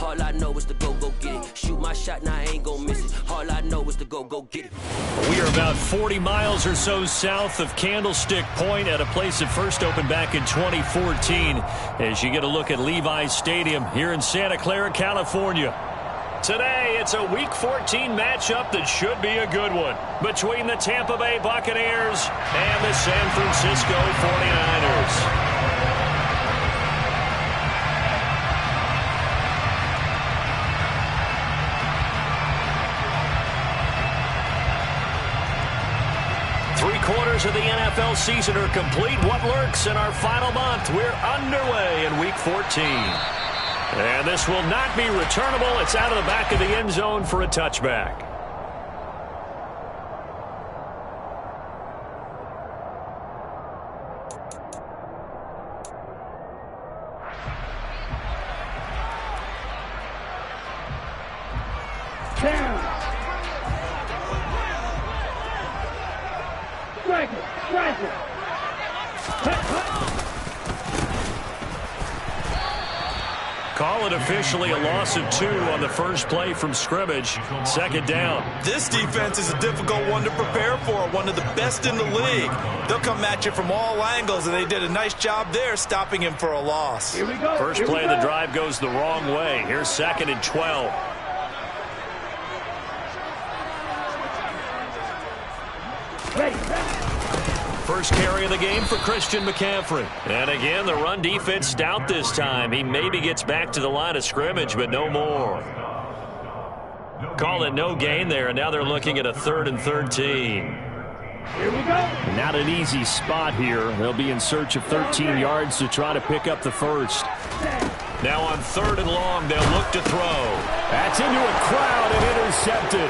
All I know is to go get it. Shoot my shot, now I ain't gonna miss it. All I know is to go get it. We are about 40 miles or so south of Candlestick Point at a place that first opened back in 2014 as you get a look at Levi's Stadium here in Santa Clara, California. Today, it's a Week 14 matchup that should be a good one between the Tampa Bay Buccaneers and the San Francisco 49ers. Three-quarters of the NFL season are complete. What lurks in our final month? We're underway in Week 14. And this will not be returnable. It's out of the back of the end zone for a touchback. Call it officially a loss of 2 on the first play from scrimmage. Second down. This defense is a difficult one to prepare for, one of the best in the league. They'll come at you from all angles, and they did a nice job there stopping him for a loss. Here we go. First play of the drive goes the wrong way. Here's 2nd and 12. First carry of the game for Christian McCaffrey. And again, the run defense stout this time. He maybe gets back to the line of scrimmage, but no more. Call it no gain there, and now they're looking at a 3rd and 13. Here we go. Not an easy spot here. They'll be in search of 13 yards to try to pick up the first. Now on 3rd and long, they'll look to throw. That's into a crowd and intercepted.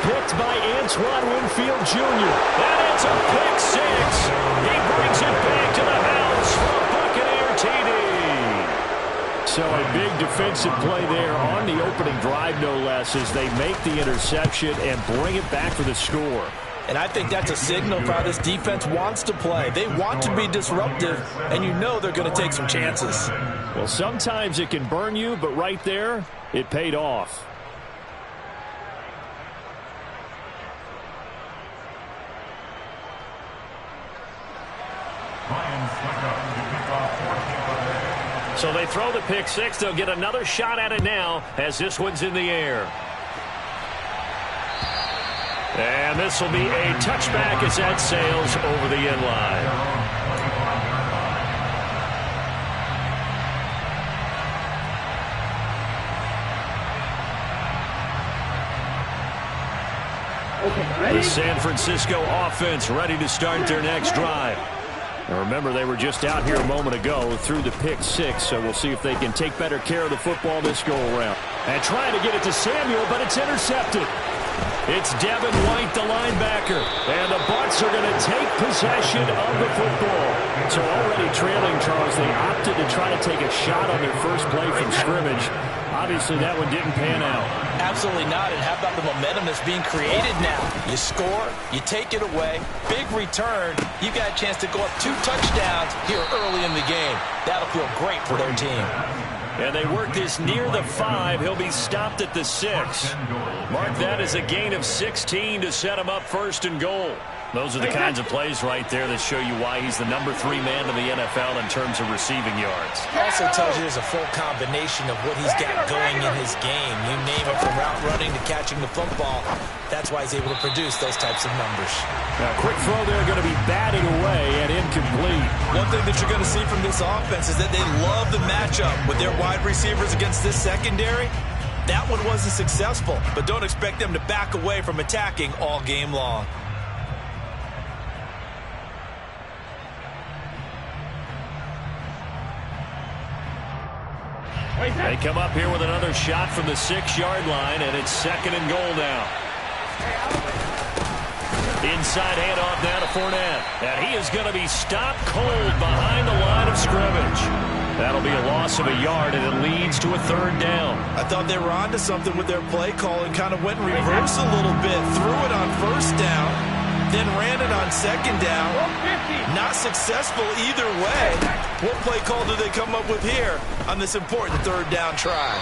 Picked by Antoine Winfield Jr. And it's a pick 6. He brings it back to the house for a Buccaneer TD. So a big defensive play there on the opening drive, no less, as they make the interception and bring it back for the score. And I think that's a signal for how this defense wants to play. They want to be disruptive, and you know they're going to take some chances. Well, sometimes it can burn you, but right there, it paid off. So they throw the pick 6. They'll get another shot at it now as this one's in the air. And this will be a touchback as that sails over the end line. The San Francisco offense ready to start their next drive. Now remember, they were just out here a moment ago through the pick 6, so we'll see if they can take better care of the football this go-around. And trying to get it to Samuel, but it's intercepted. It's Devin White, the linebacker, and the Bucs are going to take possession of the football. So already trailing, Charles, they opted to try to take a shot on their first play from scrimmage. Obviously, that one didn't pan out. Absolutely not. And how about the momentum that's being created now? You score, you take it away, big return. You got a chance to go up 2 touchdowns here early in the game. That'll feel great for their team. And they work this near the 5. He'll be stopped at the 6. Mark that as a gain of 16 to set him up 1st and goal. Those are the kinds of plays right there that show you why he's the number 3 man in the NFL in terms of receiving yards. Also tells you there's a full combination of what he's got going in his game. You name it, from route running to catching the football. That's why he's able to produce those types of numbers. Now, quick throw there, going to be batted away and incomplete. One thing that you're going to see from this offense is that they love the matchup with their wide receivers against this secondary. That one wasn't successful, but don't expect them to back away from attacking all game long. They come up here with another shot from the 6-yard line, and it's 2nd and goal now. Inside handoff now to Fournette. And he is going to be stopped cold behind the line of scrimmage. That'll be a loss of a yard, and it leads to a 3rd down. I thought they were onto something with their play call and kind of went in reverse a little bit. Threw it on 1st down, then ran it on 2nd down. Not successful either way. What play call do they come up with here on this important 3rd down try?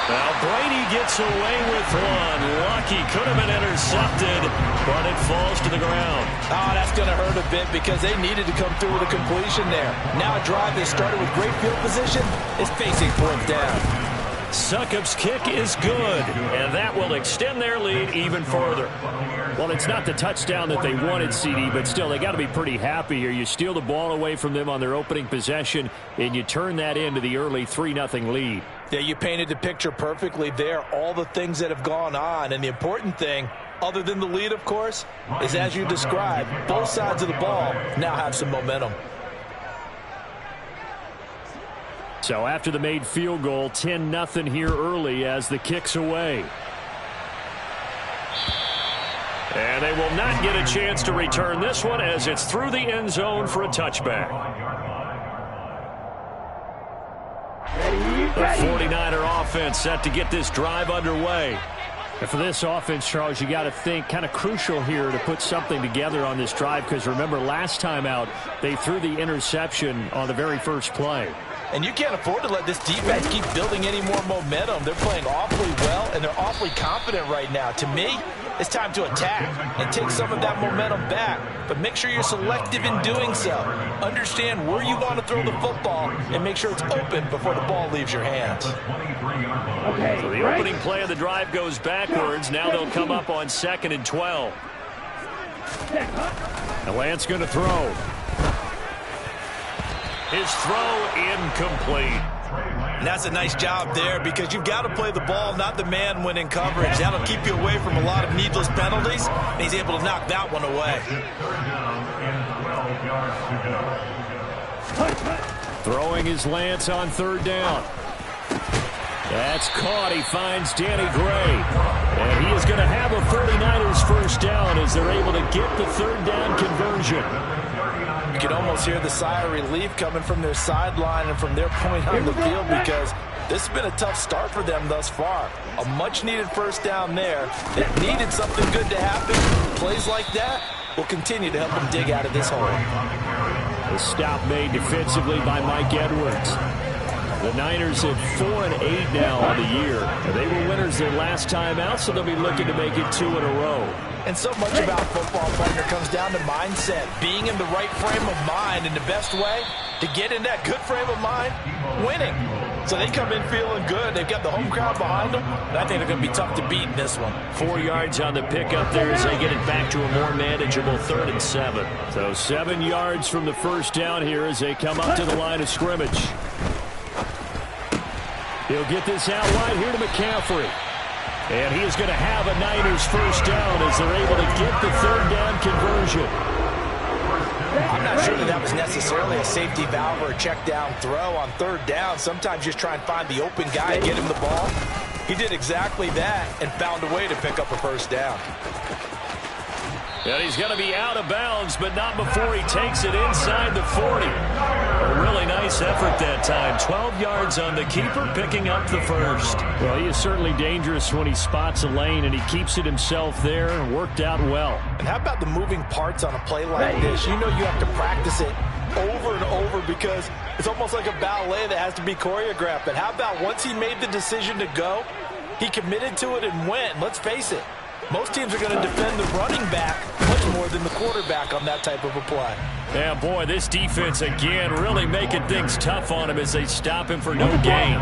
Well, Brady gets away with one. Lucky, could have been intercepted, but it falls to the ground. Oh, that's going to hurt a bit because they needed to come through with a completion there. Now a drive that started with great field position is facing fourth down. Succop's kick is good, and that will extend their lead even further. Well, it's not the touchdown that they wanted, CD, but still, they got to be pretty happy here. You steal the ball away from them on their opening possession, and you turn that into the early 3-0 lead. Yeah, you painted the picture perfectly there, all the things that have gone on, and the important thing, other than the lead, of course, is as you described, both sides of the ball now have some momentum. So after the made field goal, 10-0 here early as the kick's away. And they will not get a chance to return this one as it's through the end zone for a touchback. The 49er offense set to get this drive underway. And for this offense, Charles, you got to think kind of crucial here to put something together on this drive because remember last time out they threw the interception on the very first play. And you can't afford to let this defense keep building any more momentum. They're playing awfully well, and they're awfully confident right now. To me, it's time to attack and take some of that momentum back. But make sure you're selective in doing so. Understand where you want to throw the football and make sure it's open before the ball leaves your hands. So the opening play of the drive goes backwards. Now they'll come up on 2nd and 12. And Lance going to throw. His throw incomplete. And that's a nice job there because you've got to play the ball, not the man when in coverage. That'll keep you away from a lot of needless penalties. And he's able to knock that one away. Throwing is Lance on 3rd down. That's caught. He finds Danny Gray. And he is going to have a 49ers first down as they're able to get the 3rd down conversion. You can almost hear the sigh of relief coming from their sideline and from their point on the field because this has been a tough start for them thus far. A much-needed first down there. It needed something good to happen. Plays like that will continue to help them dig out of this hole. The stop made defensively by Mike Edwards. The Niners at 4-8 now on the year. They were winners their last time out, so they'll be looking to make it 2 in a row. And so much about football, partner, comes down to mindset. Being in the right frame of mind, and the best way to get in that good frame of mind, winning. So they come in feeling good. They've got the home crowd behind them. And I think they're going to be tough to beat in this one. 4 yards on the pickup there as they get it back to a more manageable 3rd and 7. So 7 yards from the first down here as they come up to the line of scrimmage. He'll get this out wide here to McCaffrey. And he is going to have a Niners first down as they're able to get the 3rd down conversion. I'm not sure that was necessarily a safety valve or a check down throw on 3rd down. Sometimes you just try and find the open guy and get him the ball. He did exactly that and found a way to pick up a first down. And he's going to be out of bounds, but not before he takes it inside the 40. A really nice effort that time. 12 yards on the keeper, picking up the first. Well, he is certainly dangerous when he spots a lane, and he keeps it himself there and worked out well. And how about the moving parts on a play like this? You know you have to practice it over and over because it's almost like a ballet that has to be choreographed. But how about once he made the decision to go, he committed to it and went. Let's face it. Most teams are going to defend the running back much more than the quarterback on that type of a play. Yeah, boy, this defense again really making things tough on him as they stop him for no gain.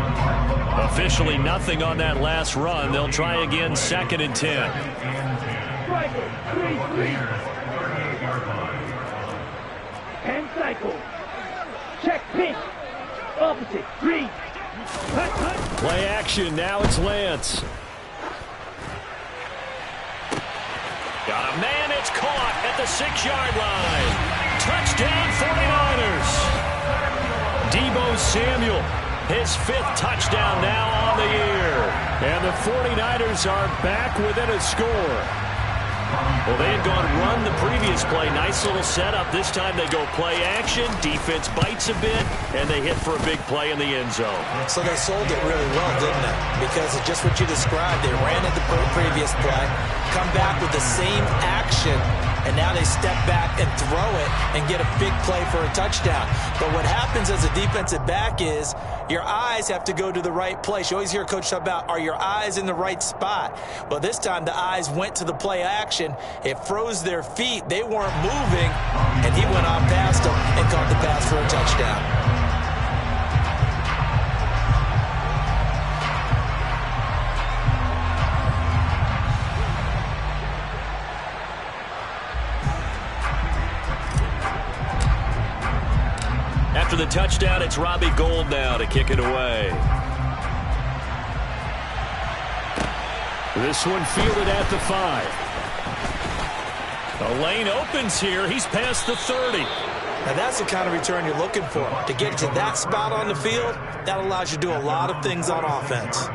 Officially nothing on that last run. They'll try again 2nd and 10. Hand cycle. Check pitch. Opposite. 3. Play action. Now it's Lance. Got a man, it's caught at the 6-yard line. Touchdown 49ers. Deebo Samuel, his 5th touchdown now on the year. And the 49ers are back within a score. Well, they had gone run the previous play. Nice little setup. This time they go play action. Defense bites a bit, and they hit for a big play in the end zone. So they sold it really well, didn't they? because it's just what you described. They ran at the previous play, come back with the same action, and now they step back and throw it and get a big play for a touchdown. But what happens as a defensive back is your eyes have to go to the right place. You always hear Coach talk about, are your eyes in the right spot? Well, this time the eyes went to the play action. It froze their feet. They weren't moving, and he went on past them and caught the pass for a touchdown. After the touchdown, it's Robbie Gould now to kick it away. This one fielded at the 5. The lane opens here. He's past the 30. Now that's the kind of return you're looking for. To get to that spot on the field, that allows you to do a lot of things on offense.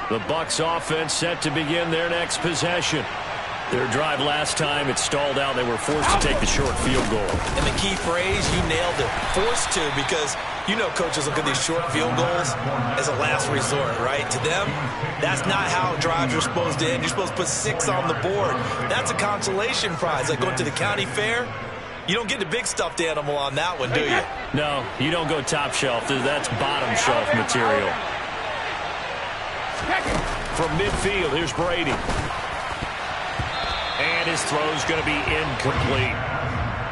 The Bucs offense set to begin their next possession. Their drive last time, it stalled out. They were forced to take the short field goal. And the key phrase, you nailed it. Forced to, because you know coaches look at these short field goals as a last resort, right? To them, that's not how drives are supposed to end. You're supposed to put 6 on the board. That's a consolation prize. Like going to the county fair, you don't get the big stuffed animal on that one, do you? No, you don't go top shelf. That's bottom shelf material. From midfield, here's Brady. And his throw's going to be incomplete.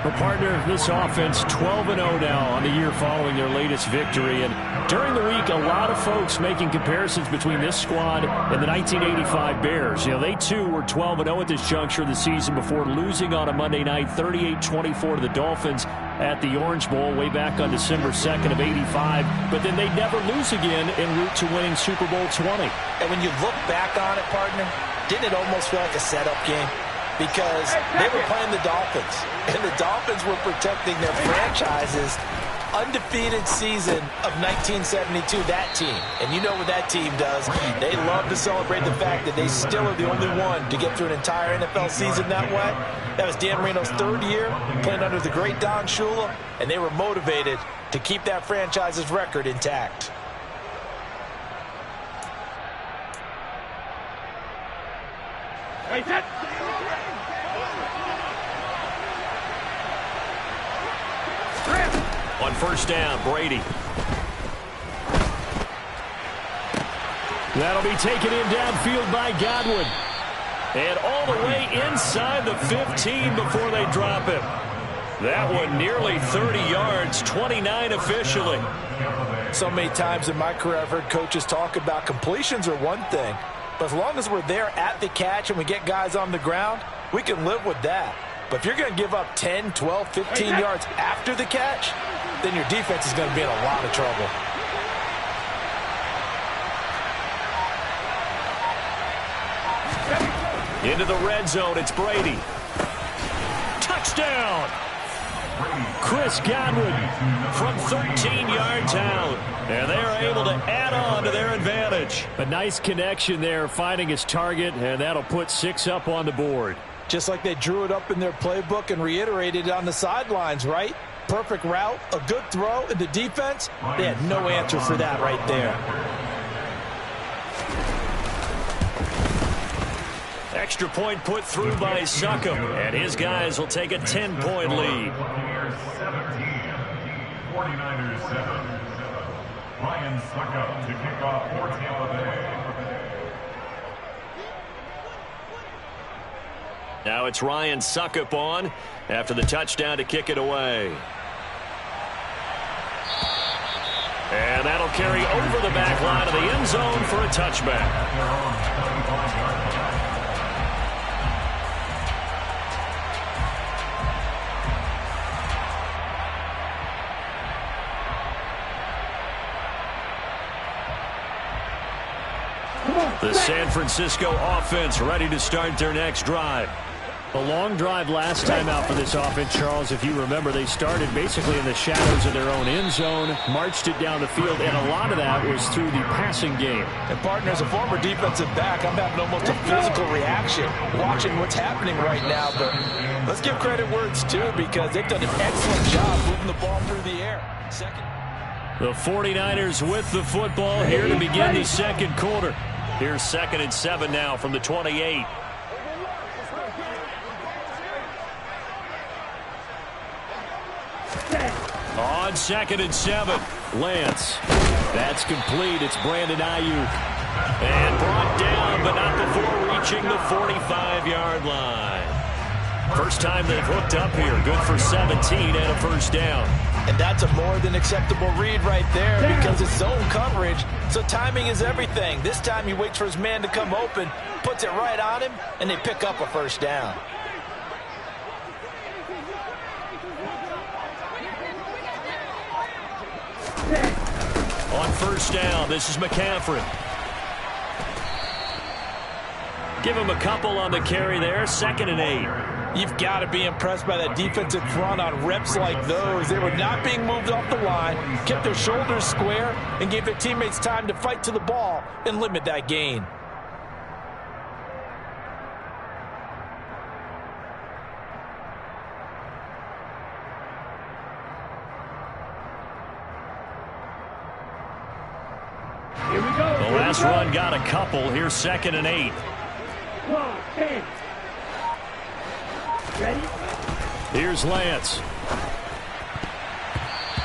Well, partner, this offense 12-0 now on the year following their latest victory. And during the week, a lot of folks making comparisons between this squad and the 1985 Bears. You know, they too were 12-0 at this juncture of the season before losing on a Monday night 38-24 to the Dolphins at the Orange Bowl way back on December 2nd of 85. But then they'd never lose again en route to winning Super Bowl 20. And when you look back on it, partner, didn't it almost feel like a setup game? Because they were playing the Dolphins, and the Dolphins were protecting their franchise's undefeated season of 1972, that team. And you know what that team does. They love to celebrate the fact that they still are the only one to get through an entire NFL season that way. That was Dan Marino's 3rd year, playing under the great Don Shula, and they were motivated to keep that franchise's record intact. On first down, Brady. That'll be taken in downfield by Godwin. And all the way inside the 15 before they drop him. That one nearly 30 yards, 29 officially. So many times in my career I've heard coaches talk about completions are one thing. But as long as we're there at the catch and we get guys on the ground, we can live with that. But if you're going to give up 10, 12, 15 yards after the catch, then your defense is going to be in a lot of trouble. Into the red zone, it's Brady. Touchdown! Chris Godwin from 13 yards out. And they're able to add on to their advantage. A nice connection there, finding his target, and that'll put 6 up on the board. Just like they drew it up in their playbook and reiterated it on the sidelines, right? Perfect route, a good throw, and the defense, they had no answer for that right there. Extra point put through by Succop, and his guys will take a 10-point lead. 49ers 7. Ryan Succop to kick off for Tampa Bay. Now it's Ryan Succop on after the touchdown to kick it away. And that'll carry over the back line of the end zone for a touchback. The San Francisco offense ready to start their next drive. A long drive last time out for this offense, Charles. If you remember, they started basically in the shadows of their own end zone, marched it down the field, and a lot of that was through the passing game. And, partner, as a former defensive back, I'm having almost a physical reaction watching what's happening right now. But let's give credit where it's due, because they've done an excellent job moving the ball through the air. The 49ers with the football here to begin the second quarter. Here's 2nd and 7 now from the 28. On 2nd and 7, Lance. That's complete. It's Brandon Ayuk. And brought down, but not before reaching the 45-yard line. First time they've hooked up here. Good for 17 and a first down. And that's a more than acceptable read right there, because it's zone coverage, so timing is everything. This time he waits for his man to come open, puts it right on him, and they pick up a first down. On first down, this is McCaffrey. Give him a couple on the carry there. 2nd and 8. You've got to be impressed by that defensive front on reps like those. They were not being moved off the line, kept their shoulders square, and gave their teammates time to fight to the ball and limit that gain. Here we go. The last run got a couple. Here's 2nd and 8. 10. Ready? Here's Lance.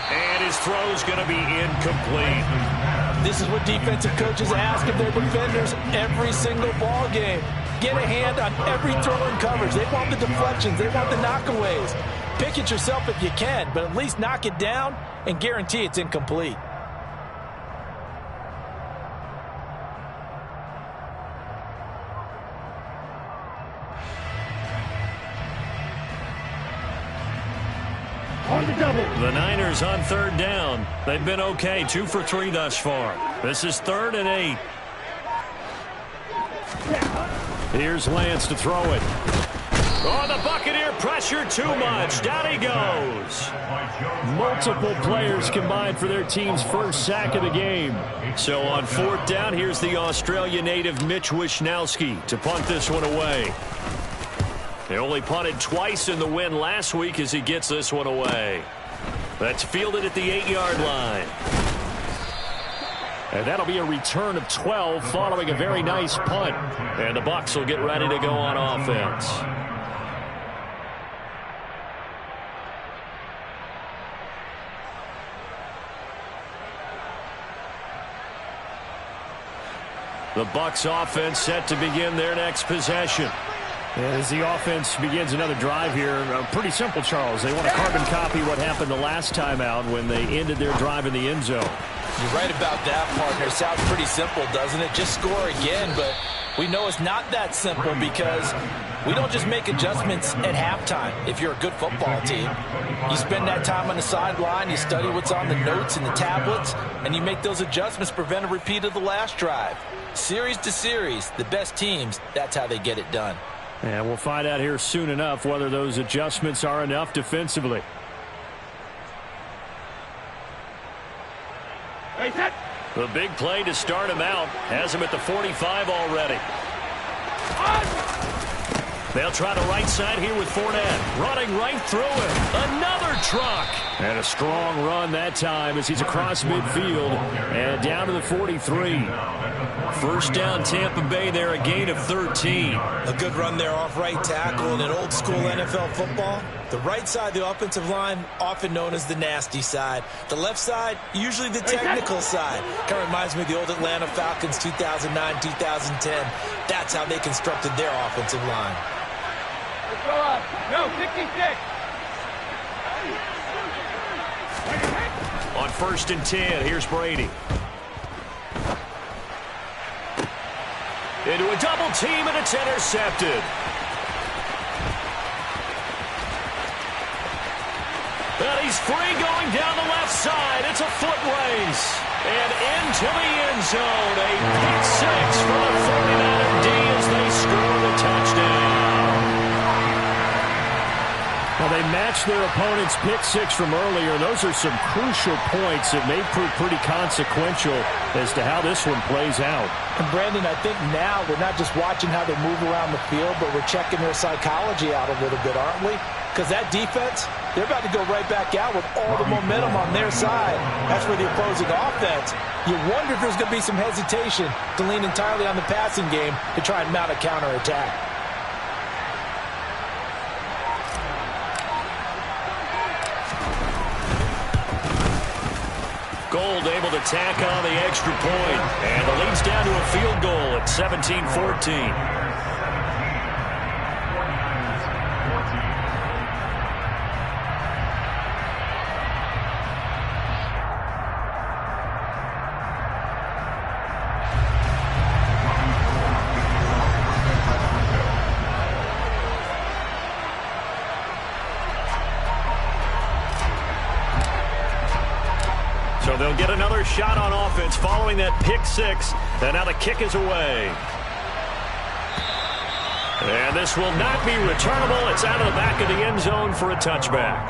And his throw's going to be incomplete. This is what defensive coaches ask of their defenders every single ball game. Get a hand on every throw in coverage. They want the deflections. They want the knockaways. Pick it yourself if you can, but at least knock it down and guarantee it's incomplete. On the double. The Niners on 3rd down. They've been okay. 2 for 3 thus far. This is 3rd and 8. Here's Lance to throw it. Oh, the Buccaneer pressure too much. Down he goes. Multiple players combined for their team's first sack of the game. So on 4th down, here's the Australia native Mitch Wishnowsky to punt this one away. They only punted twice in the win last week as he gets this one away. That's fielded at the 8-yard line. And that'll be a return of 12 following a very nice punt. And the Bucs will get ready to go on offense. The Bucs offense set to begin their next possession. As the offense begins another drive here, pretty simple, Charles. They want to carbon copy what happened the last time out when they ended their drive in the end zone. You're right about that, partner. Sounds pretty simple, doesn't it? Just score again, but we know it's not that simple, because we don't just make adjustments at halftime if you're a good football team. You spend that time on the sideline, you study what's on the notes and the tablets, and you make those adjustments to prevent a repeat of the last drive. Series to series, the best teams, that's how they get it done. And we'll find out here soon enough whether those adjustments are enough defensively. The big play to start him out has him at the 45 already. They'll try the right side here with Fournette. Running right through it. Another truck. And a strong run that time as he's across midfield and down to the 43. First down, Tampa Bay there, a gain of 13. A good run there off right tackle. In an old school NFL football, the right side of the offensive line, often known as the nasty side. The left side, usually the technical side. Kind of reminds me of the old Atlanta Falcons 2009, 2010. That's how they constructed their offensive line. Let's go up. No, 66. On 1st and 10, here's Brady. Into a double team, and it's intercepted. And he's free going down the left side. It's a foot race. And into the end zone. A pick six for the 49er D as they score the touchdown. they matched their opponent's pick six from earlier. Those are some crucial points that may prove pretty consequential as to how this one plays out. And Brandon, I think now we're not just watching how they move around the field, but we're checking their psychology out a little bit, aren't we? Because that defense, they're about to go right back out with all the momentum on their side. That's for the opposing offense. You wonder if there's going to be some hesitation to lean entirely on the passing game to try and mount a counterattack. Gold able to tack on the extra point. And the lead's down to a field goal at 17-14. So they'll get another shot on offense following that pick six. And now the kick is away. And this will not be returnable. It's out of the back of the end zone for a touchback.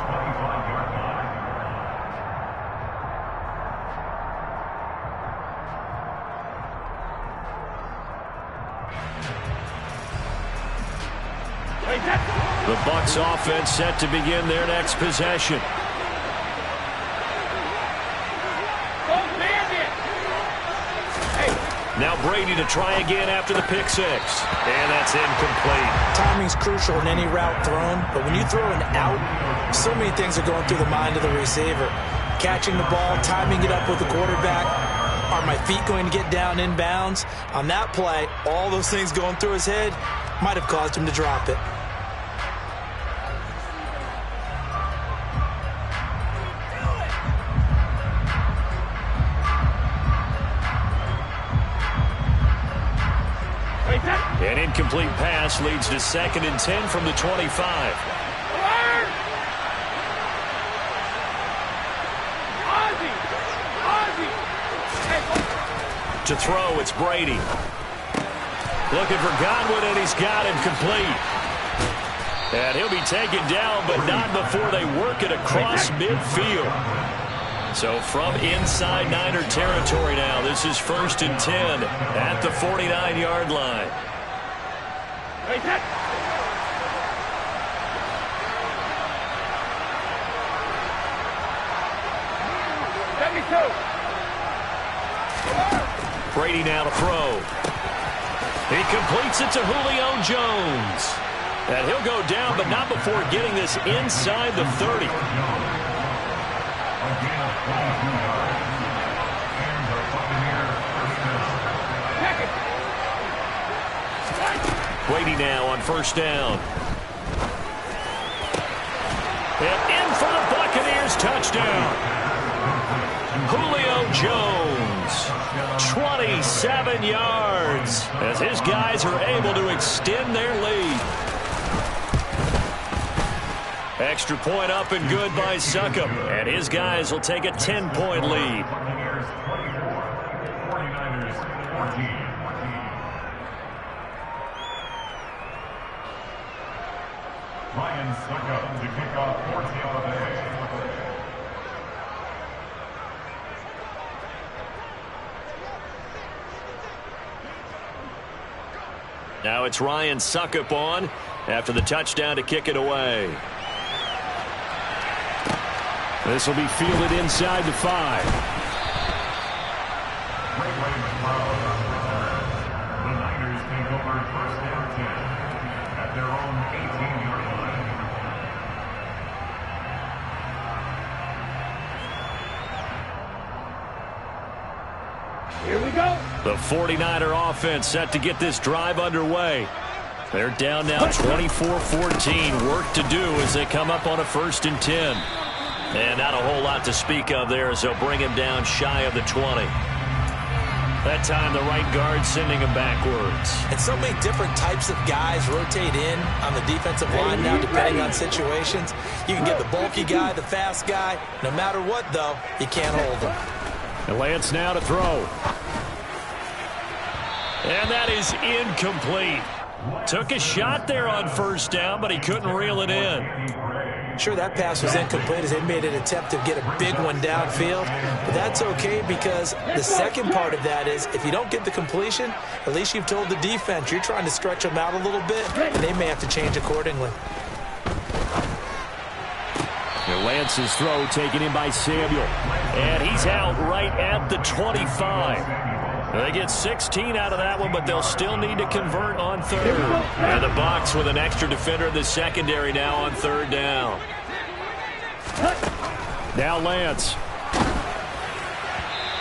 The Bucs offense set to begin their next possession. Now Brady to try again after the pick six. And that's incomplete. Timing's crucial in any route thrown, but when you throw an out, so many things are going through the mind of the receiver. Catching the ball, timing it up with the quarterback. Are my feet going to get down in bounds? On that play, all those things going through his head might have caused him to drop it. An incomplete pass leads to 2nd and 10 from the 25. To throw, it's Brady. Looking for Godwin, and he's got him complete. And he'll be taken down, but not before they work it across midfield. So from inside Niner territory now, this is 1st and 10 at the 49-yard line. Brady now to throw. He completes it to Julio Jones. And he'll go down, but not before getting this inside the 30. Brady now on 1st down. And in for the Buccaneers touchdown. Julio Jones, 27 yards, as his guys are able to extend their lead. Extra point up and good by Succop, and his guys will take a 10-point lead. Ryan Succop to kick off for Tampa Bay. Now it's Ryan Succop on after the touchdown to kick it away. This will be fielded inside the 5. The Niners take over 1st and 10 at their own 18-yard line. Here we go. The 49er offense set to get this drive underway. They're down now 24-14. Work to do as they come up on a 1st and 10. And not a whole lot to speak of there as they'll bring him down shy of the 20. That time the right guard sending him backwards. And so many different types of guys rotate in on the defensive line now depending on situations. You can get the bulky guy, the fast guy. No matter what, though, you can't hold them. And Lance now to throw. And that is incomplete. Took a shot there on 1st down, but he couldn't reel it in. Sure, that pass was incomplete as they made an attempt to get a big one downfield. But that's okay because the second part of that is if you don't get the completion, at least you've told the defense you're trying to stretch them out a little bit, and they may have to change accordingly. Lance's throw taken in by Samuel. And he's out right at the 25. They get 16 out of that one, but they'll still need to convert on third. And the Bucs with an extra defender in the secondary now on third down. Now Lance.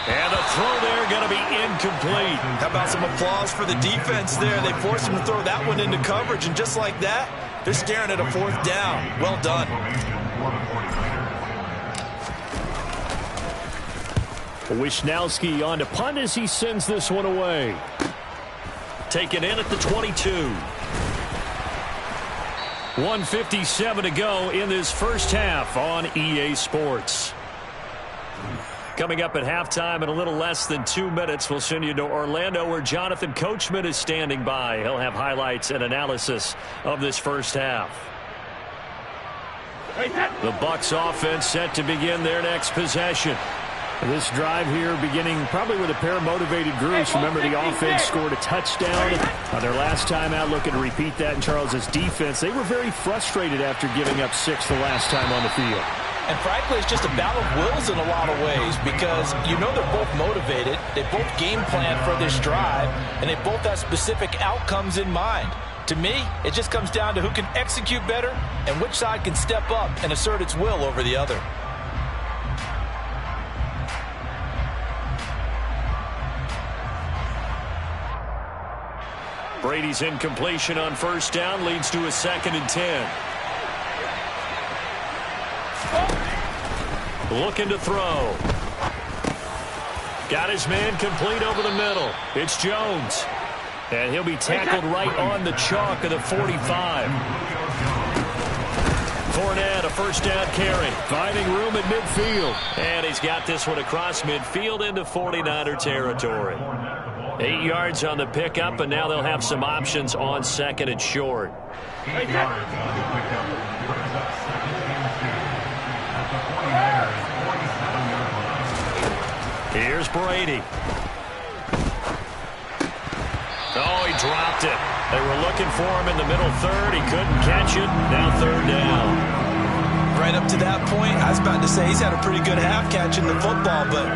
And the throw there going to be incomplete. How about some applause for the defense there? They forced him to throw that one into coverage, and just like that, they're staring at a fourth down. Well done. Wisnowski on to punt as he sends this one away. Taken in at the 22. 1:57 to go in this first half on EA Sports. Coming up at halftime in a little less than 2 minutes, we'll send you to Orlando where Jonathan Coachman is standing by. He'll have highlights and analysis of this first half. The Bucs offense set to begin their next possession. This drive here beginning probably with a pair of motivated groups. Remember, the offense scored a touchdown on their last time out. Looking to repeat that in Charles's defense. They were very frustrated after giving up 6 the last time on the field. And frankly, it's just a battle of wills in a lot of ways because you know they're both motivated. They both game plan for this drive, and they both have specific outcomes in mind. To me, it just comes down to who can execute better and which side can step up and assert its will over the other. Brady's incompletion on first down leads to a 2nd and 10. Looking to throw. Got his man complete over the middle. It's Jones. And he'll be tackled right on the chalk of the 45. Fournette, a first down carry. Finding room at midfield. And he's got this one across midfield into 49er territory. 8 yards on the pickup, and now they'll have some options on 2nd and short. 8 yards on the pickup. Brings up 2nd and 2 at the 49ers 47-yard line. Here's Brady. Oh, he dropped it. They were looking for him in the middle third. He couldn't catch it. Now 3rd down. Right up to that point, I was about to say he's had a pretty good half catching the football, but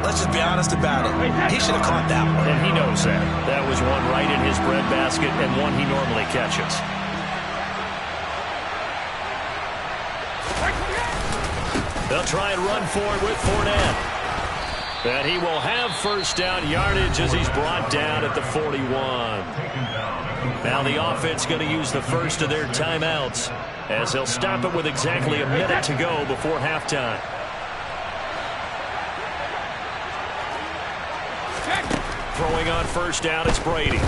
let's just be honest about it. He should have caught that one. And he knows that. That was one right in his breadbasket and one he normally catches. They'll try and run for it with Fournette. And he will have first down yardage as he's brought down at the 41. Now the offense going to use the first of their timeouts as they'll stop it with exactly a minute to go before halftime. Throwing on first down, it's Brady.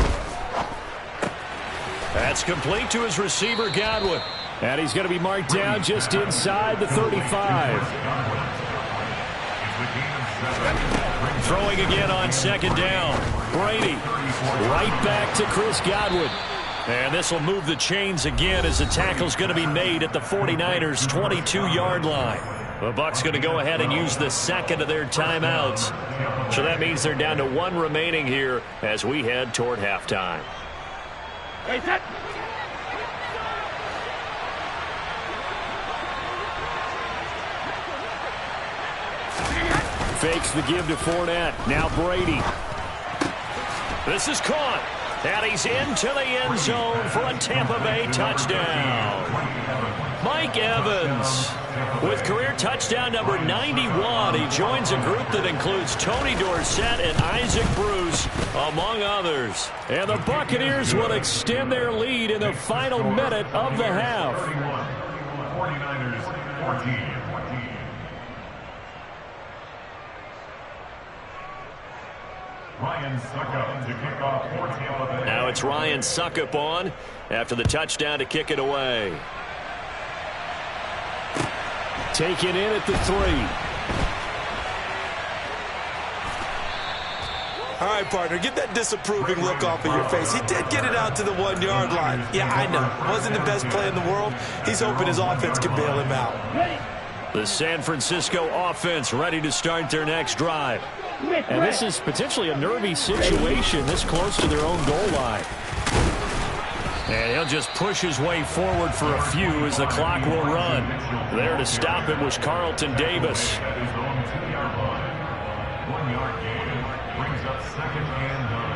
That's complete to his receiver, Godwin. And he's going to be marked down just inside the 35. Throwing again on 2nd down. Brady right back to Chris Godwin. And this will move the chains again as the tackle's going to be made at the 49ers' 22-yard line. The Bucs going to go ahead and use the 2nd of their timeouts. So that means they're down to 1 remaining here as we head toward halftime. Fakes the give to Fournette. Now Brady. This is caught. And he's into the end zone for a Tampa Bay touchdown. Mike Evans with career touchdown number 91. He joins a group that includes Tony Dorsett and Isaac Bruce, among others. And the Buccaneers will extend their lead in the final minute of the half. 49ers 14. Ryan Suckup to kick off for Tampa Bay. Now it's Ryan Suckup on after the touchdown to kick it away. Taken in at the 3. All right, partner, get that disapproving look off of your face. He did get it out to the 1-yard line. Yeah, I know. Wasn't the best play in the world. He's hoping his offense can bail him out. The San Francisco offense ready to start their next drive. And this is potentially a nervy situation this close to their own goal line. And he'll just push his way forward for a few as the clock will run. There to stop him was Carlton Davis. 1-yard gain brings up 2nd and 9.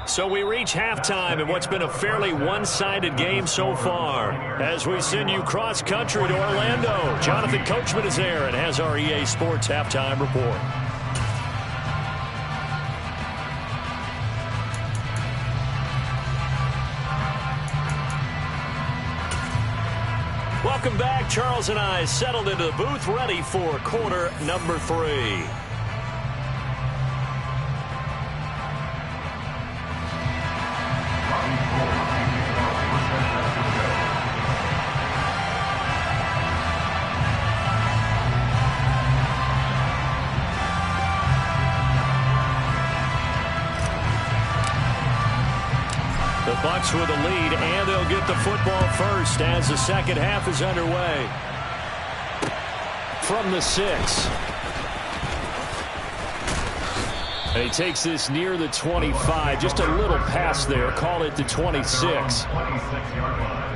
So we reach halftime in what's been a fairly one-sided game so far. As we send you cross-country to Orlando, Jonathan Coachman is there and has our EA Sports halftime report. Welcome back. Charles and I settled into the booth, ready for quarter number 3. The Bucs with a lead, and they'll get the football first as the second half is underway. From the 6. And he takes this near the 25. Just a little pass there. Call it the 26. 26-yard line.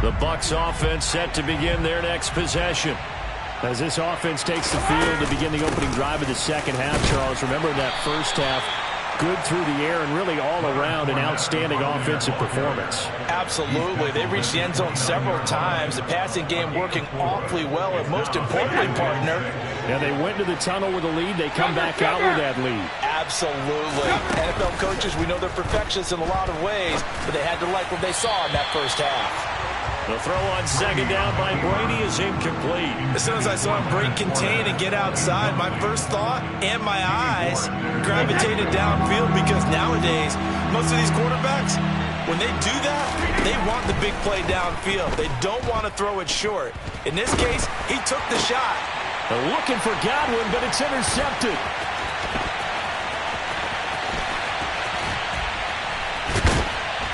The Bucs offense set to begin their next possession. As this offense takes the field to begin the opening drive of the second half, Charles, remember that first half, good through the air and really all around an outstanding offensive performance. Absolutely. They reached the end zone several times. The passing game working awfully well, and most importantly, partner. And they went to the tunnel with a lead. They come back out with that lead. Absolutely. NFL coaches, we know they're perfectionists in a lot of ways, but they had to like what they saw in that first half. The throw on second down by Brady is incomplete. As soon as I saw him break contain and get outside, my first thought and my eyes gravitated downfield, because nowadays, most of these quarterbacks, when they do that, they want the big play downfield. They don't want to throw it short. In this case, he took the shot. They're looking for Godwin, but it's intercepted.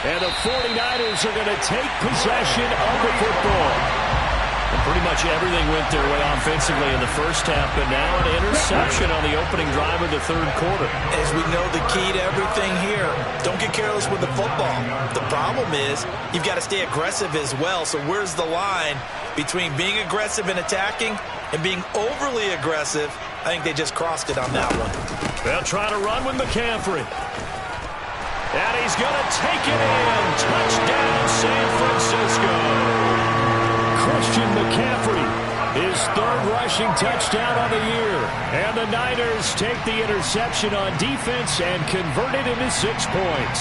And the 49ers are going to take possession of the football. And pretty much everything went their way offensively in the first half, but now an interception on the opening drive of the third quarter. As we know, the key to everything here, don't get careless with the football. The problem is you've got to stay aggressive as well. So where's the line between being aggressive and attacking and being overly aggressive? I think they just crossed it on that one. They'll try to run with McCaffrey. And he's going to take it in. Touchdown, San Francisco. Christian McCaffrey, his third rushing touchdown on the year. And the Niners take the interception on defense and convert it into 6 points.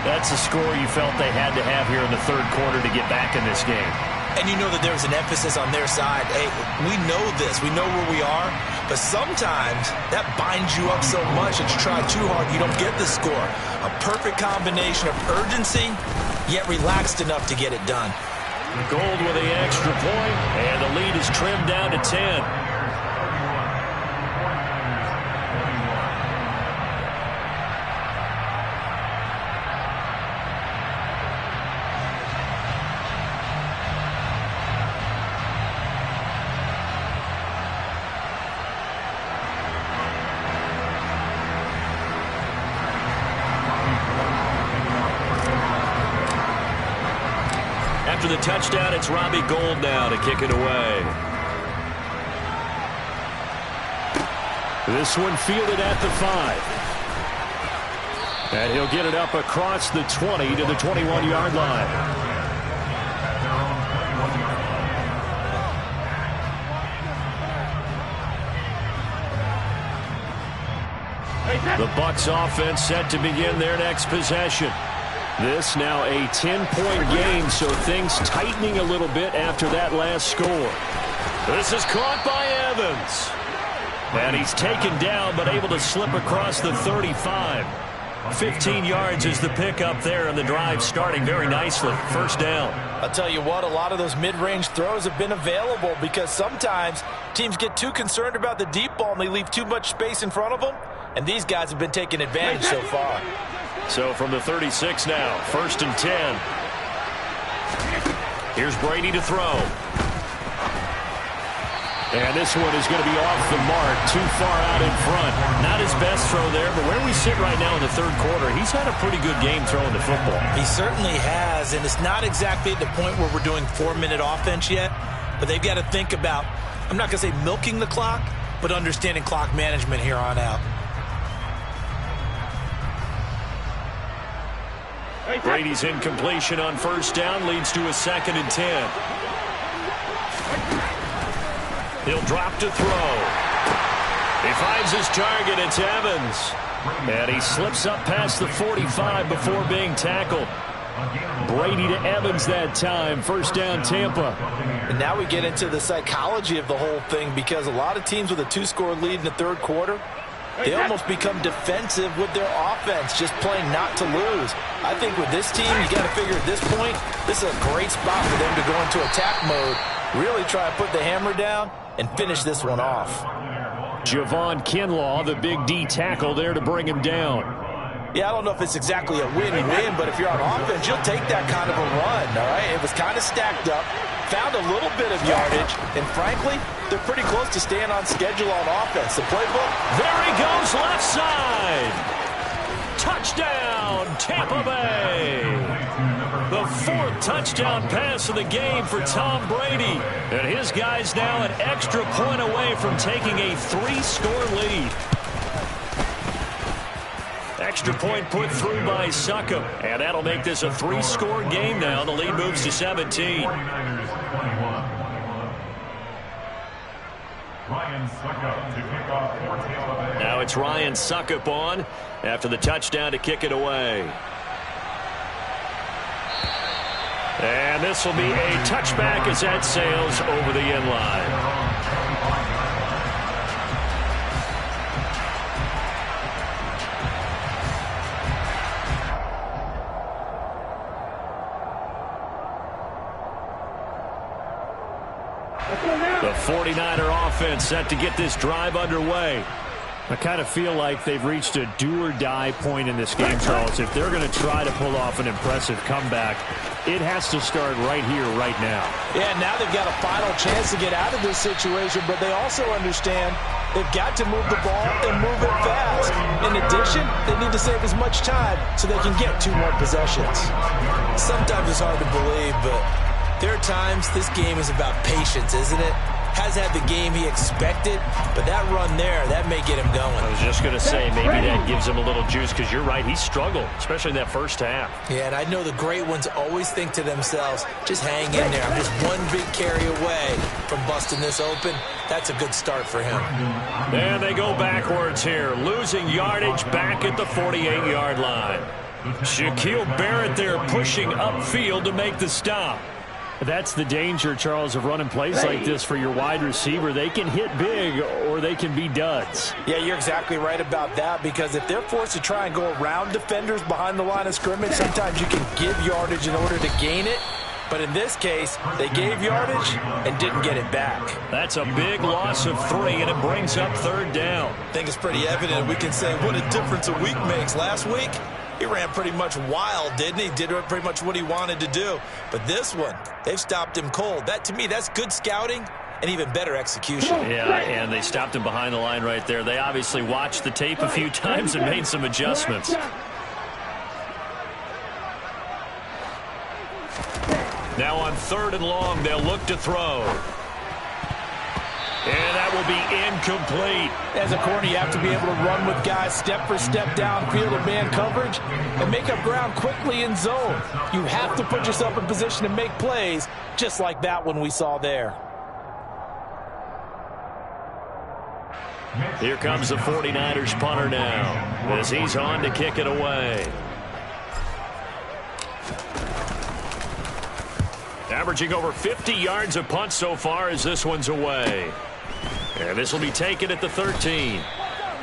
That's a score you felt they had to have here in the third quarter to get back in this game. And you know that there's an emphasis on their side. Hey, we know this. We know where we are. But sometimes that binds you up so much that you try too hard, you don't get the score. A perfect combination of urgency, yet relaxed enough to get it done. Gold with the extra point, and the lead is trimmed down to 10. After the touchdown, it's Robbie Gould now to kick it away. This one fielded at the 5. And he'll get it up across the 20 to the 21-yard line. The Bucs offense set to begin their next possession. This now a 10-point game, so things tightening a little bit after that last score. This is caught by Evans. And he's taken down, but able to slip across the 35. 15 yards is the pickup there, and the drive starting very nicely. First down. I'll tell you what, a lot of those mid-range throws have been available because sometimes teams get too concerned about the deep ball and they leave too much space in front of them, and these guys have been taking advantage so far. So from the 36 now, 1st and 10. Here's Brady to throw. And this one is going to be off the mark, too far out in front. Not his best throw there, but where we sit right now in the third quarter, he's had a pretty good game throwing the football. He certainly has, and it's not exactly at the point where we're doing 4-minute offense yet, but they've got to think about, I'm not going to say milking the clock, but understanding clock management here on out. Brady's incompletion on 1st down leads to a 2nd and 10. He'll drop to throw. He finds his target. It's Evans. And he slips up past the 45 before being tackled. Brady to Evans that time. 1st down, Tampa. And now we get into the psychology of the whole thing because a lot of teams with a 2-score lead in the third quarter, they almost become defensive with their offense, just playing not to lose. I think with this team, you got to figure at this point, this is a great spot for them to go into attack mode, really try and put the hammer down and finish this one off. Javon Kinlaw, the big D tackle there to bring him down. Yeah, I don't know if it's exactly a win-win, but if you're on offense, you'll take that kind of a run, all right? It was kind of stacked up, found a little bit of yardage, and frankly, they're pretty close to staying on schedule on offense. The playbook. There he goes, left side. Touchdown, Tampa Bay. The 4th touchdown pass of the game for Tom Brady. And his guys now an extra point away from taking a 3-score lead. Extra point put through by Succop. And that'll make this a 3-score game now. The lead moves to 17. Now it's Ryan Succop on after the touchdown to kick it away. And this will be a touchback as that sails over the end line. The 49er offense set to get this drive underway. I kind of feel like they've reached a do-or-die point in this game, Charles. If they're going to try to pull off an impressive comeback, it has to start right here, right now. Yeah, now they've got a final chance to get out of this situation, but they also understand they've got to move the ball and move it fast. In addition, they need to save as much time so they can get 2 more possessions. Sometimes it's hard to believe, but there are times this game is about patience, isn't it? Has had the game he expected, but that run there, that may get him going. I was just going to say, maybe that gives him a little juice because you're right, he struggled, especially in that first half. Yeah, and I know the great ones always think to themselves, just hang in there. I'm just one big carry away from busting this open. That's a good start for him. And they go backwards here, losing yardage back at the 48-yard line. Shaquille Barrett there pushing upfield to make the stop. That's the danger, Charles, of running plays like this for your wide receiver. They can hit big or they can be duds. Yeah, you're exactly right about that because if they're forced to try and go around defenders behind the line of scrimmage, sometimes you can give yardage in order to gain it. But in this case, they gave yardage and didn't get it back. That's a big loss of 3, and it brings up 3rd down. I think it's pretty evident. We can say what a difference a week makes. Last week, he ran pretty much wild, didn't he? Did pretty much what he wanted to do. But this one, they've stopped him cold. That, to me, that's good scouting and even better execution. Yeah, and they stopped him behind the line right there. They obviously watched the tape a few times and made some adjustments. Now on 3rd and long, they'll look to throw. And that will be incomplete. As a corner, you have to be able to run with guys step for step downfield in man coverage and make up ground quickly in zone. You have to put yourself in position to make plays, just like that one we saw there. Here comes the 49ers punter now as he's on to kick it away. averaging over 50 yards a punt so far as this one's away. And this will be taken at the 13.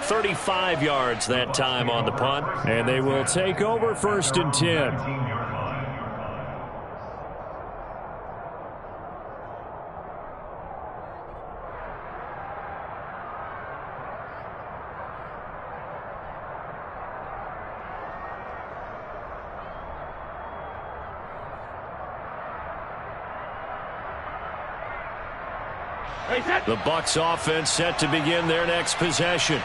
35 yards that time on the punt. And they will take over 1st and 10. The Bucs offense set to begin their next possession.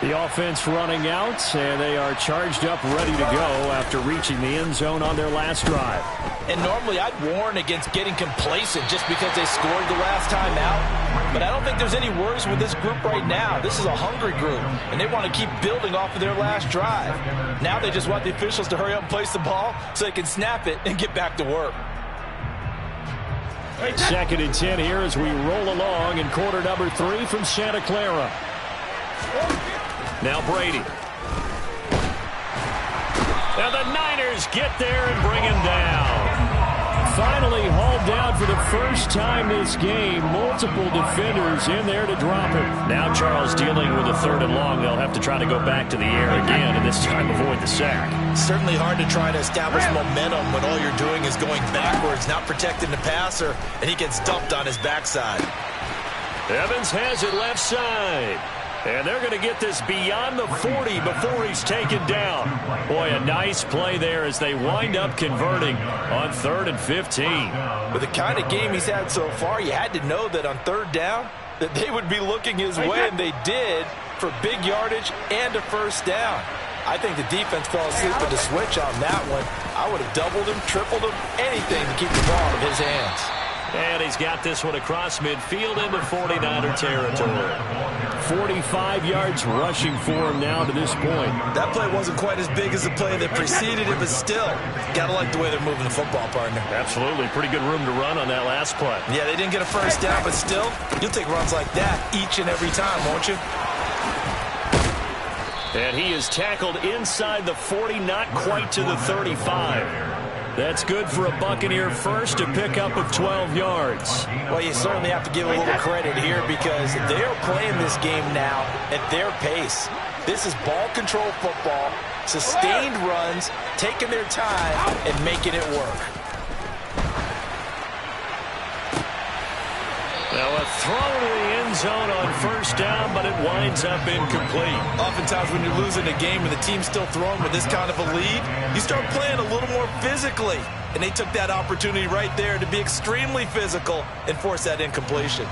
The offense running out, and they are charged up, ready to go after reaching the end zone on their last drive. And normally I'd warn against getting complacent just because they scored the last time out. But I don't think there's any worries with this group right now. This is a hungry group, and they want to keep building off of their last drive. Now they just want the officials to hurry up and place the ball so they can snap it and get back to work. 2nd and 10 here as we roll along in quarter number 3 from Santa Clara. Now Brady. Now the Niners get there and bring him down. Finally hauled down for the first time this game. Multiple defenders in there to drop him. Now Charles dealing with a 3rd and long. They'll have to try to go back to the air again and this time avoid the sack. Certainly hard to try to establish momentum when all you're doing is going backwards, not protecting the passer, and he gets dumped on his backside. Evans has it left side. And they're going to get this beyond the 40 before he's taken down. Boy, a nice play there as they wind up converting on 3rd and 15. With the kind of game he's had so far, you had to know that on 3rd down that they would be looking his way, and they did for big yardage and a 1st down. I think the defense fell asleep with the switch on that one. I would have doubled him, tripled him, anything to keep the ball out of his hands. And he's got this one across midfield into 49er territory. 45 yards rushing for him now to this point. That play wasn't quite as big as the play that preceded it, but still, got to like the way they're moving the football, partner. Absolutely. Pretty good room to run on that last play. Yeah, they didn't get a 1st down, but still, you'll take runs like that each and every time, won't you? And he is tackled inside the 40, not quite to the 35. That's good for a Buccaneer first, a pickup of 12 yards. Well, you certainly have to give a little credit here because they're playing this game now at their pace. This is ball control football, sustained runs, taking their time and making it work. Now a throw to the end zone on 1st down, but it winds up incomplete. Oftentimes when you're losing a game and the team's still throwing with this kind of a lead, you start playing a little more physically. And they took that opportunity right there to be extremely physical and force that incompletion.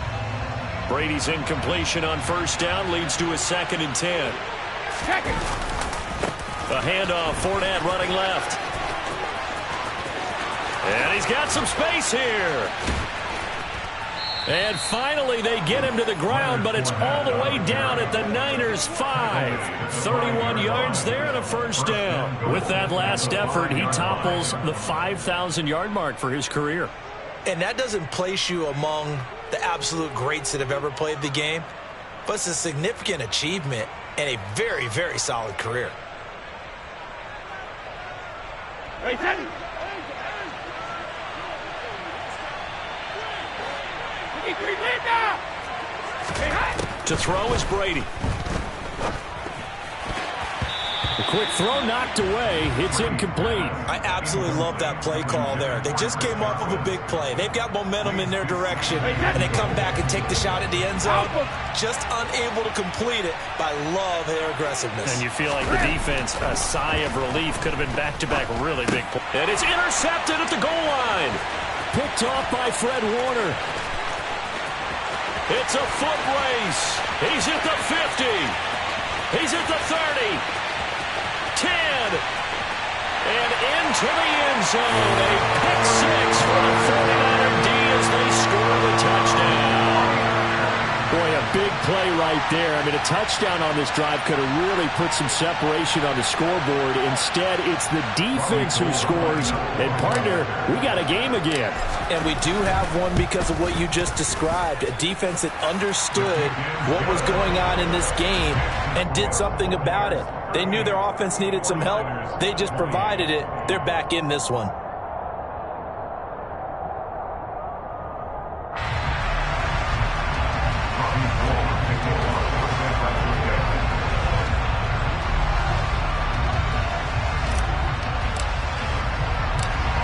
Brady's incompletion on 1st down leads to a 2nd and 10. A handoff, Fournette running left. And he's got some space here. And finally, they get him to the ground, but it's all the way down at the Niners' 5. 31 yards there and a 1st down. With that last effort, he topples the 5,000-yard mark for his career. And that doesn't place you among the absolute greats that have ever played the game, but it's a significant achievement and a very, very solid career. Hey, Teddy! To throw is Brady. The quick throw knocked away. It's incomplete. I absolutely love that play call there. They just came off of a big play. They've got momentum in their direction, and they come back and take the shot at the end zone. Just unable to complete it, but I love their aggressiveness. And you feel like the defense, a sigh of relief, could have been back-to-back really big plays. And it's intercepted at the goal line. Picked off by Fred Warner. It's a foot race. He's at the 50. He's at the 30. 10. And into the end zone. A pick six for the 49er D as they score the touchdown. Boy, a big play right there. I mean, a touchdown on this drive could have really put some separation on the scoreboard. Instead, it's the defense who scores. And, partner, we got a game again. And we do have one because of what you just described. A defense that understood what was going on in this game and did something about it. They knew their offense needed some help. They just provided it. They're back in this one.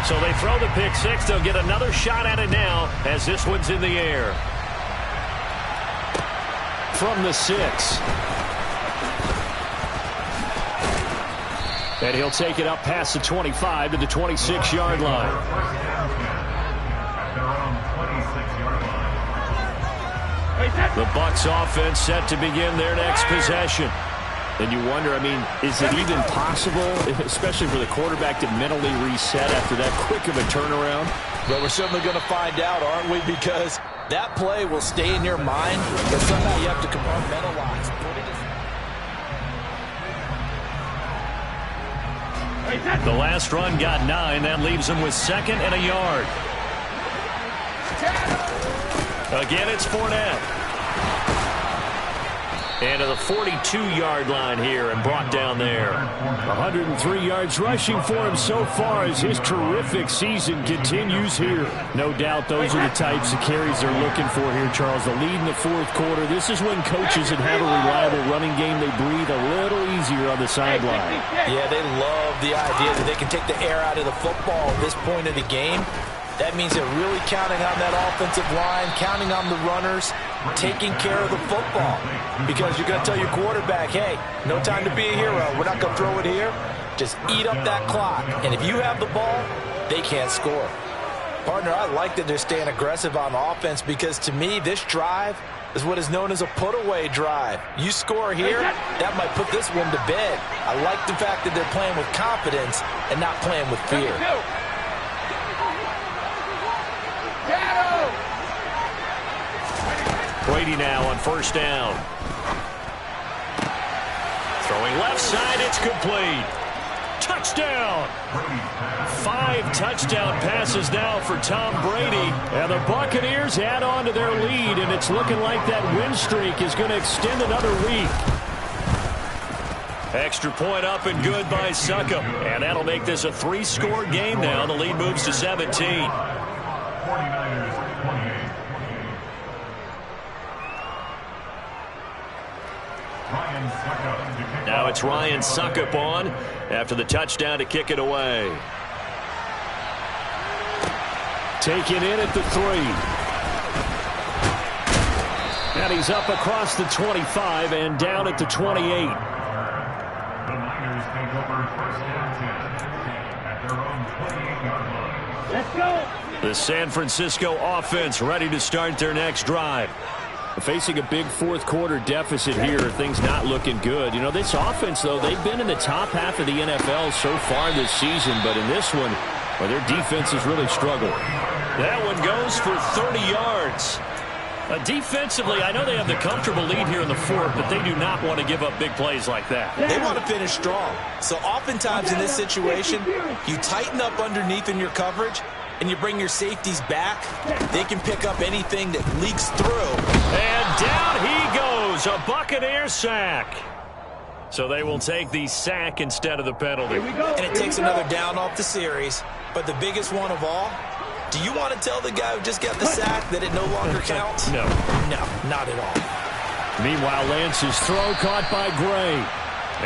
So they throw the pick six. They'll get another shot at it now as this one's in the air. From the 6. And he'll take it up past the 25 to the 26-yard line. The Bucs offense set to begin their next possession. And you wonder, I mean, is it even possible, especially for the quarterback, to mentally reset after that quick of a turnaround? Well, we're certainly going to find out, aren't we? Because that play will stay in your mind, but somehow you have to compartmentalize. The last run got 9. That leaves him with 2nd and a yard. Again, it's Fournette. And to the 42-yard line here and brought down there. 103 yards rushing for him so far as his terrific season continues here. No doubt those are the types of carries they're looking for here, Charles. The lead in the 4th quarter. This is when coaches that have a reliable running game, they breathe a little easier on the sideline. Yeah, they love the idea that they can take the air out of the football at this point of the game. That means they're really counting on that offensive line, counting on the runners, taking care of the football. Because you're going to tell your quarterback, hey, no time to be a hero. We're not going to throw it here. Just eat up that clock. And if you have the ball, they can't score. Partner, I like that they're staying aggressive on offense because to me, this drive is what is known as a put-away drive. You score here, that might put this one to bed. I like the fact that they're playing with confidence and not playing with fear. Brady now on 1st down. Throwing left side, it's complete. Touchdown! 5 touchdown passes now for Tom Brady. And the Buccaneers add on to their lead, and it's looking like that win streak is going to extend another week. Extra point up and good by Succop. And that'll make this a 3-score game now. The lead moves to 17. 49ers 28. Now it's Ryan Succop on after the touchdown to kick it away. Taken in at the 3. And he's up across the 25 and down at the 28. The Niners take over 1st down 10 at their own 28-yard line. Let's go! The San Francisco offense ready to start their next drive. Facing a big 4th quarter deficit here, things not looking good. You know, this offense, though, they've been in the top half of the NFL so far this season, but in this one, well, their defense has really struggled. That one goes for 30 yards. Defensively, I know they have the comfortable lead here in the 4th, but they do not want to give up big plays like that. They want to finish strong. So oftentimes in this situation, you tighten up underneath in your coverage, and you bring your safeties back. They can pick up anything that leaks through. And down he goes, a Buccaneer sack. So they will take the sack instead of the penalty. And it takes another down off the series. But the biggest one of all, do you want to tell the guy who just got the sack that it no longer counts? No. No, not at all. Meanwhile, Lance's throw caught by Gray.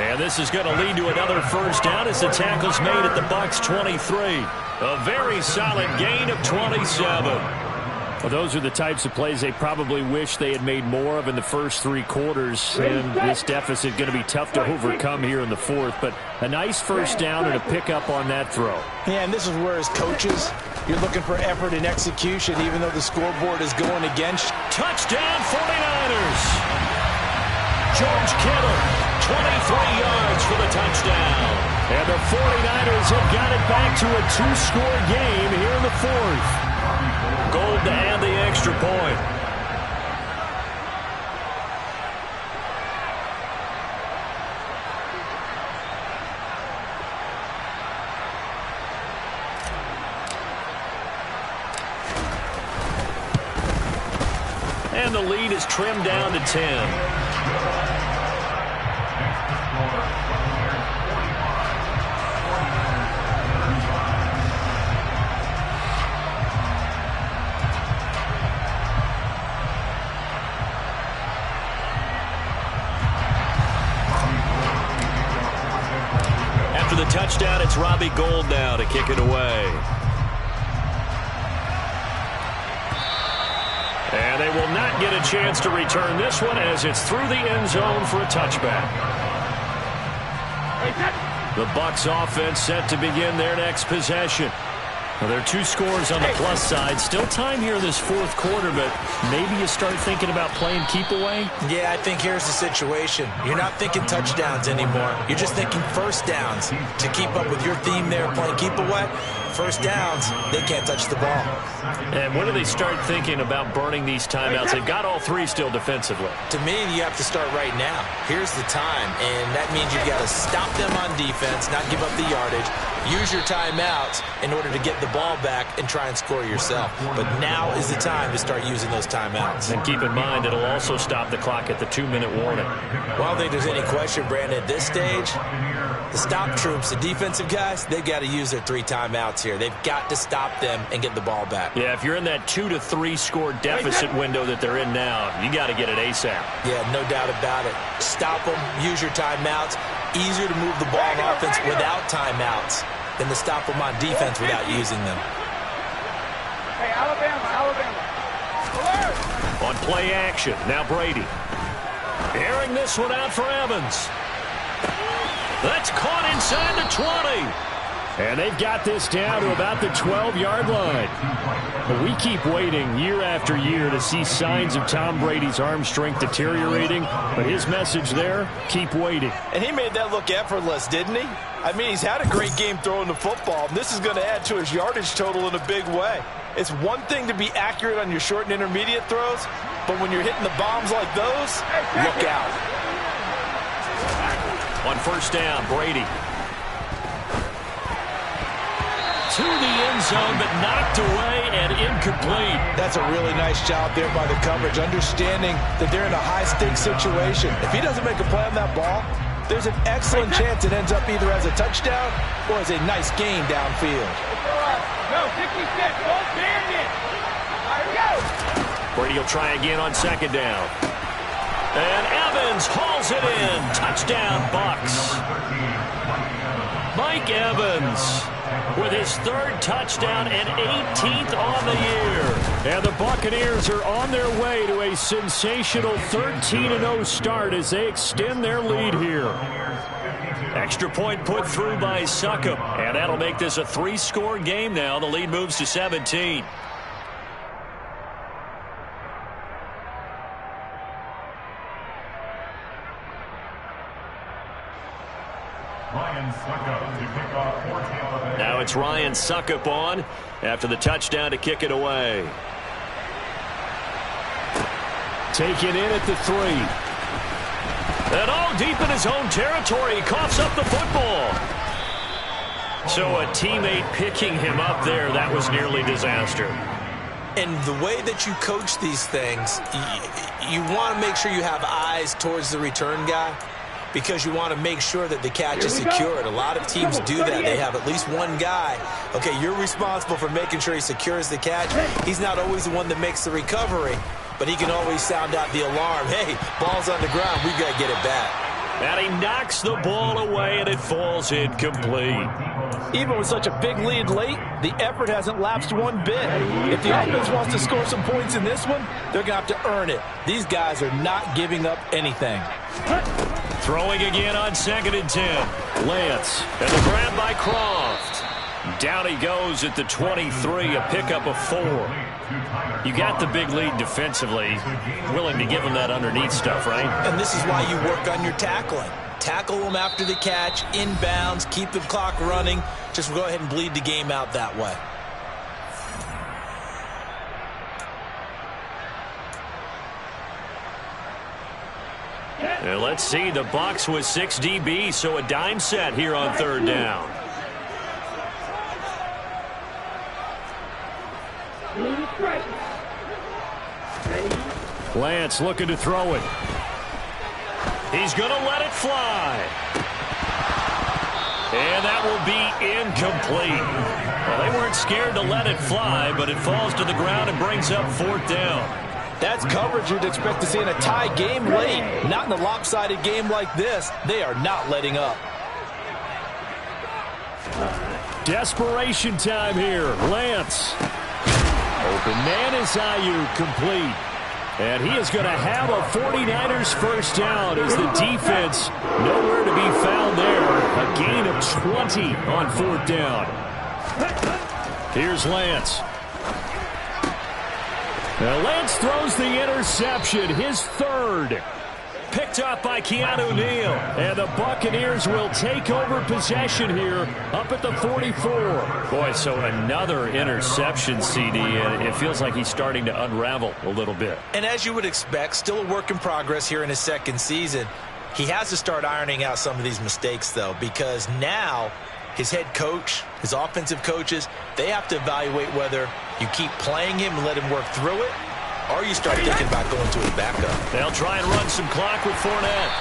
And this is going to lead to another 1st down as the tackle's made at the Bucs 23. A very solid gain of 27. Well, those are the types of plays they probably wish they had made more of in the first 3 quarters. And this deficit going to be tough to overcome here in the 4th. But a nice 1st down and a pickup on that throw. Yeah, and this is where as coaches, you're looking for effort and execution, even though the scoreboard is going against. Touchdown 49ers! George Kittle, 23 yards for the touchdown. And the 49ers have got it back to a 2-score game here in the 4th. Gold to add the extra point. And the lead is trimmed down to 10. After the touchdown, it's Robbie Gould now to kick it away. And they will not get a chance to return this one as it's through the end zone for a touchback. The Bucs offense set to begin their next possession. Well, there are 2 scores on the plus side. Still time here in this fourth quarter, but maybe you start thinking about playing keep away? Yeah, I think here's the situation. You're not thinking touchdowns anymore. You're just thinking first downs. To keep up with your theme there, playing keep away, first downs, they can't touch the ball. And when do they start thinking about burning these timeouts? They've got all 3 still defensively. To me, you have to start right now. Here's the time, and that means you've got to stop them on defense, not give up the yardage. Use your timeouts in order to get the ball back and try and score yourself. But now is the time to start using those timeouts. And keep in mind, it'll also stop the clock at the 2-minute warning. Well, I don't think there's any question, Brandon, at this stage, the stop troops, the defensive guys, they've got to use their 3 timeouts here. They've got to stop them and get the ball back. Yeah, if you're in that 2 to 3 score deficit window that they're in now, you got to get it ASAP. Yeah, no doubt about it. Stop them, use your timeouts. Easier to move the ball on offense without timeouts than to stop them on defense without using them. Hey, Alabama. On play action, now Brady. Airing this one out for Evans. That's caught inside the 20. And they've got this down to about the 12-yard line. But we keep waiting year after year to see signs of Tom Brady's arm strength deteriorating. But his message there, keep waiting. And he made that look effortless, didn't he? I mean, he's had a great game throwing the football. And this is going to add to his yardage total in a big way. It's one thing to be accurate on your short and intermediate throws, but when you're hitting the bombs like those, look out. On first down, Brady. To the end zone, but knocked away and incomplete. That's a really nice job there by the coverage, understanding that they're in a high-stakes situation. If he doesn't make a play on that ball, there's an excellent chance it ends up either as a touchdown or as a nice gain downfield. Go, 66, don't stand it. Here we go. Brady will try again on second down. And Evans hauls it in. Touchdown, Bucs. Mike Evans with his 3rd touchdown and 18th on the year. And the Buccaneers are on their way to a sensational 13-0 start as they extend their lead here. Extra point put through by Succop, and that'll make this a 3-score game now. The lead moves to 17. Now it's Ryan Succop on after the touchdown to kick it away. Taken in at the 3. And all deep in his own territory, he coughs up the football. So a teammate picking him up there, that was nearly disaster. And the way that you coach these things, you want to make sure you have eyes towards the return guy, because you want to make sure that the catch is secured. A lot of teams do that. They have at least one guy. Okay, you're responsible for making sure he secures the catch. He's not always the one that makes the recovery, but he can always sound out the alarm. Hey, ball's on the ground. We've got to get it back. And he knocks the ball away, and it falls incomplete. Even with such a big lead late, the effort hasn't lapsed one bit. If the offense wants to score some points in this one, they're going to have to earn it. These guys are not giving up anything. Throwing again on 2nd and 10. Lance, and the grab by Croft. Down he goes at the 23, a pickup of 4. You got the big lead defensively. Willing to give him that underneath stuff, right? And this is why you work on your tackling. Tackle them after the catch, inbounds, keep the clock running. Just go ahead and bleed the game out that way. And let's see, the Bucs with 6 DBs, so a dime set here on 3rd down. Lance looking to throw it. He's going to let it fly. And that will be incomplete. Well, they weren't scared to let it fly, but it falls to the ground and brings up 4th down. That's coverage you'd expect to see in a tie game late. Not in a lopsided game like this. They are not letting up. Desperation time here. Lance Open man is Ayuk, complete. And he is going to have a 49ers first down as the defense nowhere to be found there. A gain of 20 on fourth down. Here's Lance. Now Lance throws the interception, his third. Picked up by Keanu Neal. And the Buccaneers will take over possession here up at the 44. Boy, so another interception, CD, and it feels like he's starting to unravel a little bit. And as you would expect, still a work in progress here in his second season. He has to start ironing out some of these mistakes, though, because now his head coach, his offensive coaches, they have to evaluate whether you keep playing him and let him work through it, or you start thinking about going to his backup. They'll try and run some clock with Fournette.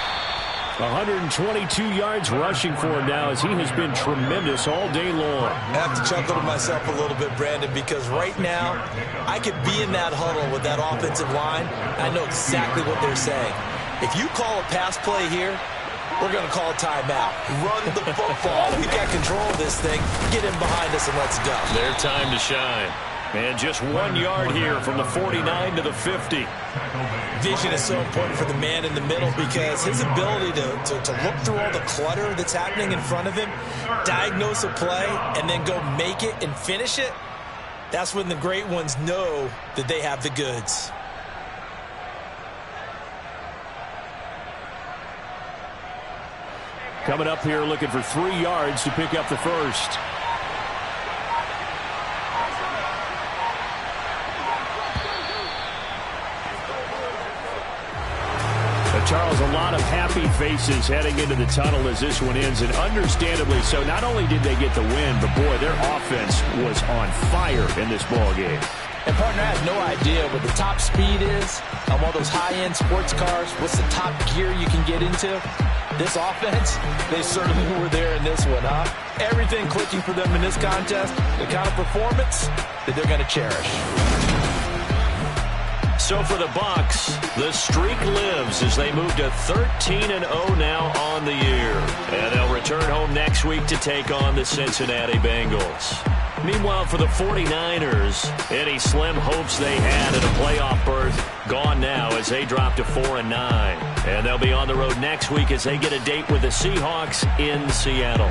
122 yards rushing for him now as he has been tremendous all day long. I have to chuckle to myself a little bit, Brandon, because right now I could be in that huddle with that offensive line. I know exactly what they're saying. If you call a pass play here, we're going to call a timeout. Run the football. We got control of this thing. Get in behind us and let's go. Their time to shine. And just 1 yard here from the 49 to the 50. Vision is so important for the man in the middle because his ability to look through all the clutter that's happening in front of him, diagnose a play, and then go make it and finish it, that's when the great ones know that they have the goods. Coming up here looking for 3 yards to pick up the first. Charles, a lot of happy faces heading into the tunnel as this one ends, and understandably so. Not only did they get the win, but boy, their offense was on fire in this ball game. And partner, I have no idea what the top speed is on one of those high-end sports cars. What's the top gear you can get into? This offense, they certainly were there in this one, huh? Everything clicking for them in this contest, the kind of performance that they're going to cherish. So for the Bucs, the streak lives as they move to 13-0 now on the year. And they'll return home next week to take on the Cincinnati Bengals. Meanwhile, for the 49ers, any slim hopes they had at a playoff berth gone now as they drop to 4-9. And they'll be on the road next week as they get a date with the Seahawks in Seattle.